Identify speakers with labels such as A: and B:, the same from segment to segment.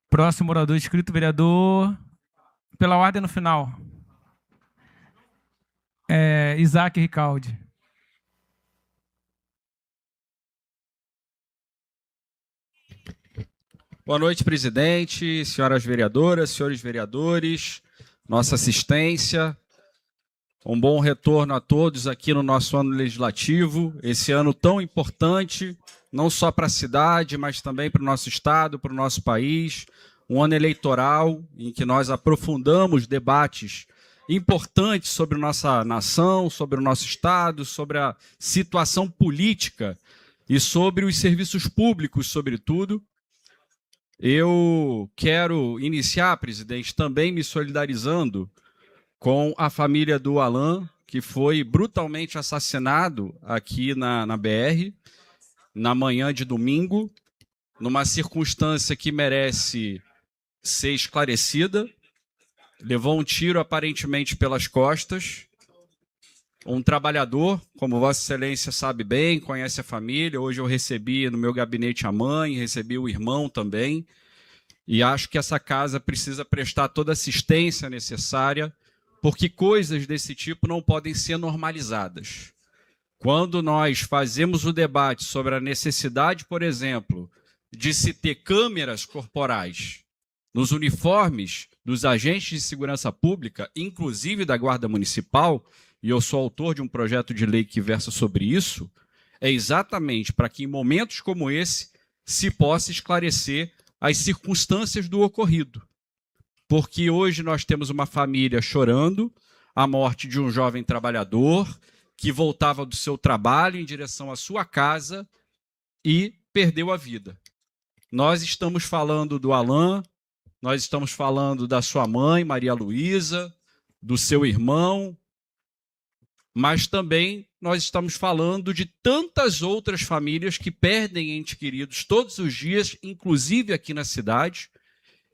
A: Próximo orador inscrito, vereador, pela ordem no final. Isaac Ricaldi.
B: Boa noite, presidente, senhoras vereadoras, senhores vereadores, nossa assistência. Um bom retorno a todos aqui no nosso ano legislativo, esse ano tão importante, não só para a cidade, mas também para o nosso estado, para o nosso país. Um ano eleitoral em que nós aprofundamos debates importantes sobre nossa nação, sobre o nosso estado, sobre a situação política e sobre os serviços públicos, sobretudo. Eu quero iniciar, presidente, também me solidarizando com a família do Alan, que foi brutalmente assassinado aqui na BR, na manhã de domingo, numa circunstância que merece ser esclarecida. Levou um tiro aparentemente pelas costas. Um trabalhador, como Vossa Excelência sabe bem, conhece a família. Hoje eu recebi no meu gabinete a mãe, recebi o irmão também. E acho que essa casa precisa prestar toda a assistência necessária, porque coisas desse tipo não podem ser normalizadas. Quando nós fazemos o debate sobre a necessidade, por exemplo, de se ter câmeras corporais nos uniformes dos agentes de segurança pública, inclusive da Guarda Municipal, e eu sou autor de um projeto de lei que versa sobre isso, é exatamente para que em momentos como esse se possa esclarecer as circunstâncias do ocorrido. Porque hoje nós temos uma família chorando a morte de um jovem trabalhador que voltava do seu trabalho em direção à sua casa e perdeu a vida. Nós estamos falando do Alan, nós estamos falando da sua mãe, Maria Luísa, do seu irmão, mas também nós estamos falando de tantas outras famílias que perdem entes queridos todos os dias, inclusive aqui na cidade,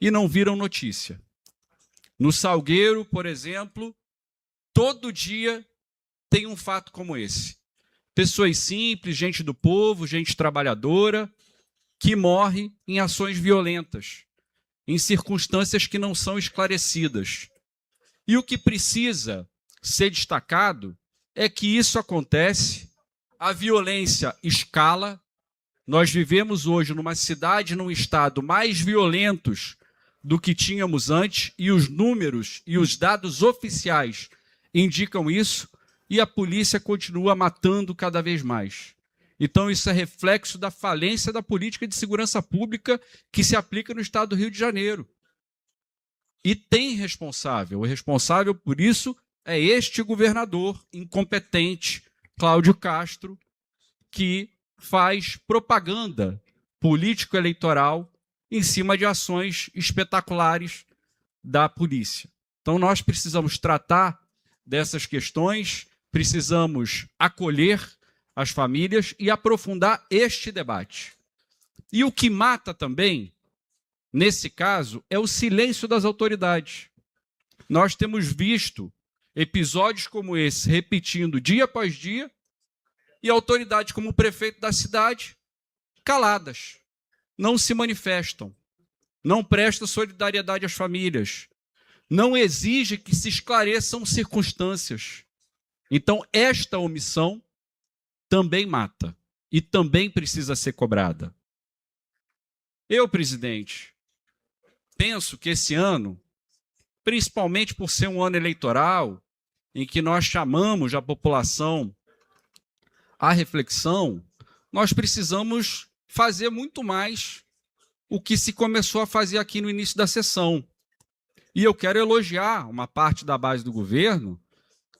B: e não viram notícia. No Salgueiro, por exemplo, todo dia tem um fato como esse. Pessoas simples, gente do povo, gente trabalhadora, que morre em ações violentas, em circunstâncias que não são esclarecidas. E o que precisa ser destacado é que isso acontece, a violência escala. Nós vivemos hoje numa cidade, num estado mais violentos do que tínhamos antes, e os números e os dados oficiais indicam isso, e a polícia continua matando cada vez mais. Então isso é reflexo da falência da política de segurança pública que se aplica no estado do Rio de Janeiro. E tem responsável. O responsável por isso é este governador incompetente, Cláudio Castro, que faz propaganda político-eleitoral em cima de ações espetaculares da polícia. Então nós precisamos tratar dessas questões, precisamos acolher as famílias e aprofundar este debate. E o que mata também, nesse caso, é o silêncio das autoridades. Nós temos visto episódios como esse repetindo dia após dia e autoridades como o prefeito da cidade caladas, não se manifestam, não prestam solidariedade às famílias, não exige que se esclareçam circunstâncias. Então, esta omissão também mata e também precisa ser cobrada. Eu, presidente, penso que esse ano, principalmente por ser um ano eleitoral, em que nós chamamos a população à reflexão, nós precisamos fazer muito mais o que se começou a fazer aqui no início da sessão. E eu quero elogiar uma parte da base do governo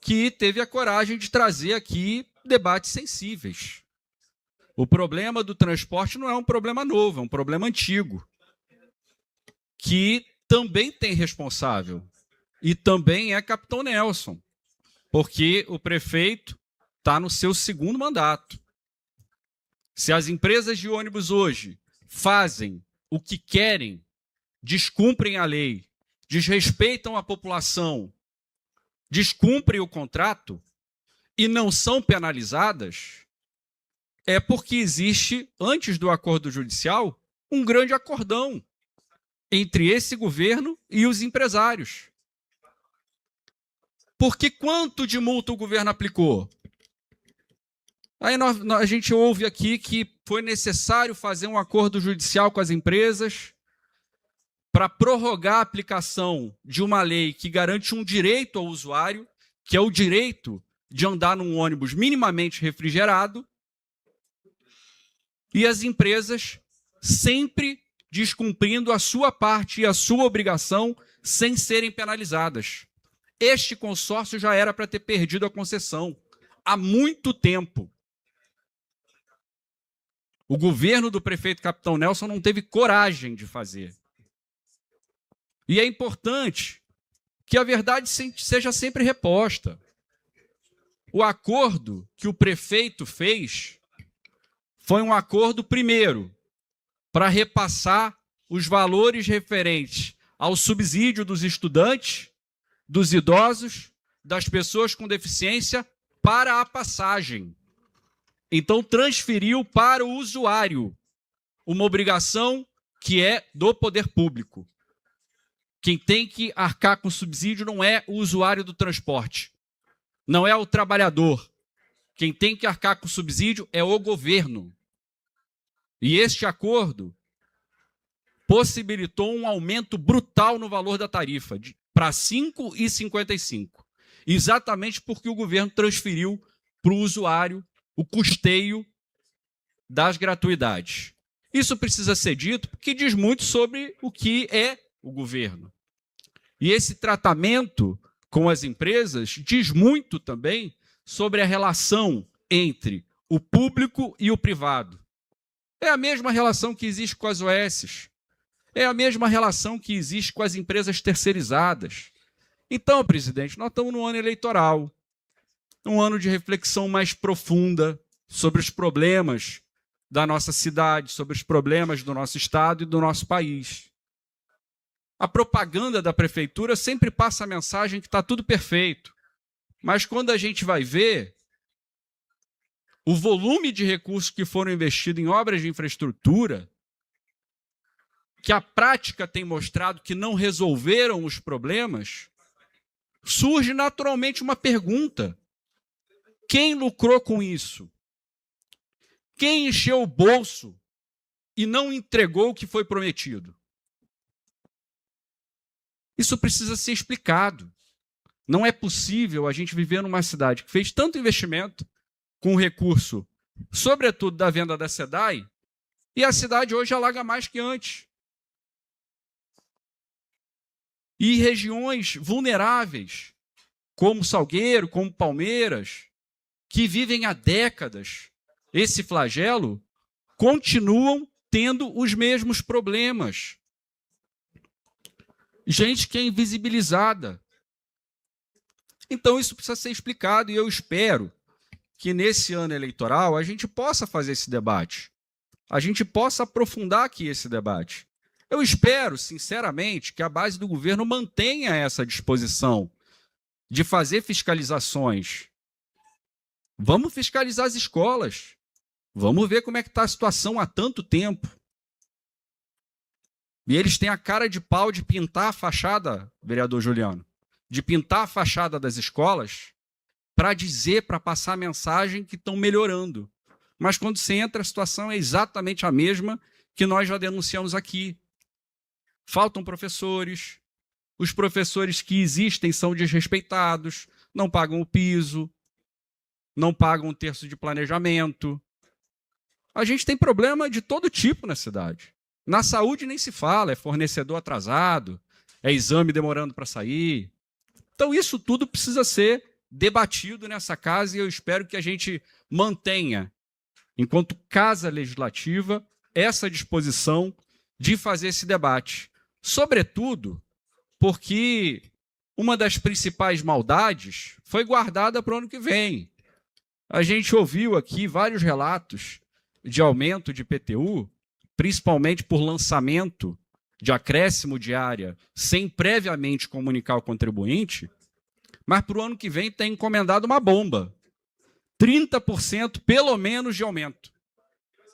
B: que teve a coragem de trazer aqui debates sensíveis. O problema do transporte não é um problema novo, é um problema antigo, que também tem responsável, e também é Capitão Nelson, porque o prefeito está no seu segundo mandato. Se as empresas de ônibus hoje fazem o que querem, descumprem a lei, desrespeitam a população, descumprem o contrato e não são penalizadas, é porque existe, antes do acordo judicial, um grande acordão entre esse governo e os empresários. Porque quanto de multa o governo aplicou? Aí a gente ouve aqui que foi necessário fazer um acordo judicial com as empresas para prorrogar a aplicação de uma lei que garante um direito ao usuário, que é o direito de andar num ônibus minimamente refrigerado, e as empresas sempre descumprindo a sua parte e a sua obrigação sem serem penalizadas. Este consórcio já era para ter perdido a concessão há muito tempo. O governo do prefeito Capitão Nelson não teve coragem de fazer. E é importante que a verdade seja sempre reposta. O acordo que o prefeito fez foi um acordo, primeiro, para repassar os valores referentes ao subsídio dos estudantes, dos idosos, das pessoas com deficiência para a passagem. Então, transferiu para o usuário uma obrigação que é do poder público. Quem tem que arcar com subsídio não é o usuário do transporte, não é o trabalhador. Quem tem que arcar com subsídio é o governo. E este acordo possibilitou um aumento brutal no valor da tarifa, para R$ 5,55. Exatamente porque o governo transferiu para o usuário o custeio das gratuidades. Isso precisa ser dito porque diz muito sobre o que é o governo. E esse tratamento com as empresas diz muito também sobre a relação entre o público e o privado. É a mesma relação que existe com as OSs. É a mesma relação que existe com as empresas terceirizadas. Então, presidente, nós estamos no ano eleitoral, um ano de reflexão mais profunda sobre os problemas da nossa cidade, sobre os problemas do nosso estado e do nosso país. A propaganda da prefeitura sempre passa a mensagem que está tudo perfeito, mas quando a gente vai ver o volume de recursos que foram investidos em obras de infraestrutura, que a prática tem mostrado que não resolveram os problemas, surge naturalmente uma pergunta: quem lucrou com isso? Quem encheu o bolso e não entregou o que foi prometido? Isso precisa ser explicado. Não é possível a gente viver numa cidade que fez tanto investimento com recurso, sobretudo da venda da SEDAI, e a cidade hoje alaga mais que antes. E regiões vulneráveis, como Salgueiro, como Palmeiras, que vivem há décadas esse flagelo, continuam tendo os mesmos problemas. Gente que é invisibilizada. Então isso precisa ser explicado e eu espero que nesse ano eleitoral a gente possa fazer esse debate, a gente possa aprofundar aqui esse debate. Eu espero, sinceramente, que a base do governo mantenha essa disposição de fazer fiscalizações. Vamos fiscalizar as escolas. Vamos ver como é que está a situação há tanto tempo. E eles têm a cara de pau de pintar a fachada, vereador Juliano, de pintar a fachada das escolas para dizer, para passar a mensagem que estão melhorando. Mas quando você entra, a situação é exatamente a mesma que nós já denunciamos aqui. Faltam professores, os professores que existem são desrespeitados, não pagam o piso, não pagam um terço de planejamento. A gente tem problema de todo tipo na cidade. Na saúde nem se fala, é fornecedor atrasado, é exame demorando para sair. Então isso tudo precisa ser debatido nessa casa e eu espero que a gente mantenha, enquanto casa legislativa, essa disposição de fazer esse debate. Sobretudo porque uma das principais maldades foi guardada para o ano que vem. A gente ouviu aqui vários relatos de aumento de IPTU, principalmente por lançamento de acréscimo de área sem previamente comunicar ao contribuinte, mas para o ano que vem tem encomendado uma bomba. 30% pelo menos de aumento,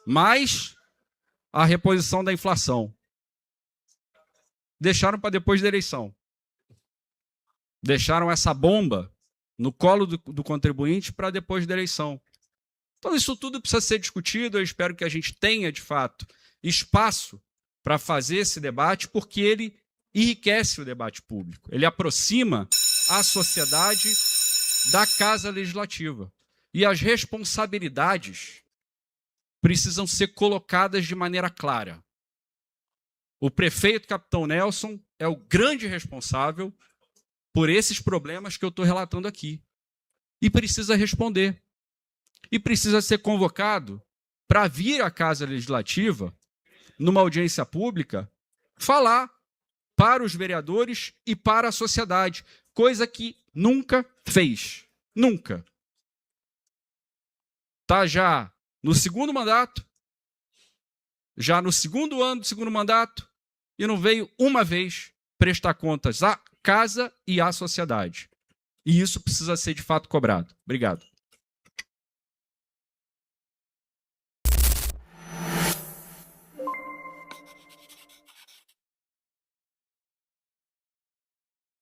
B: mais a reposição da inflação. deixaram para depois da eleição. Deixaram essa bomba no colo do contribuinte para depois da eleição. Então, isso tudo precisa ser discutido. Eu espero que a gente tenha, de fato, espaço para fazer esse debate, porque ele enriquece o debate público. Ele aproxima a sociedade da Casa Legislativa. E as responsabilidades precisam ser colocadas de maneira clara. O prefeito Capitão Nelson é o grande responsável por esses problemas que eu estou relatando aqui. E precisa responder. E precisa ser convocado para vir à Casa Legislativa, numa audiência pública, falar para os vereadores e para a sociedade, coisa que nunca fez. Nunca. Está já no segundo mandato, já no segundo ano do segundo mandato, e não veio uma vez prestar contas à casa e à sociedade. E isso precisa ser, de fato, cobrado. Obrigado.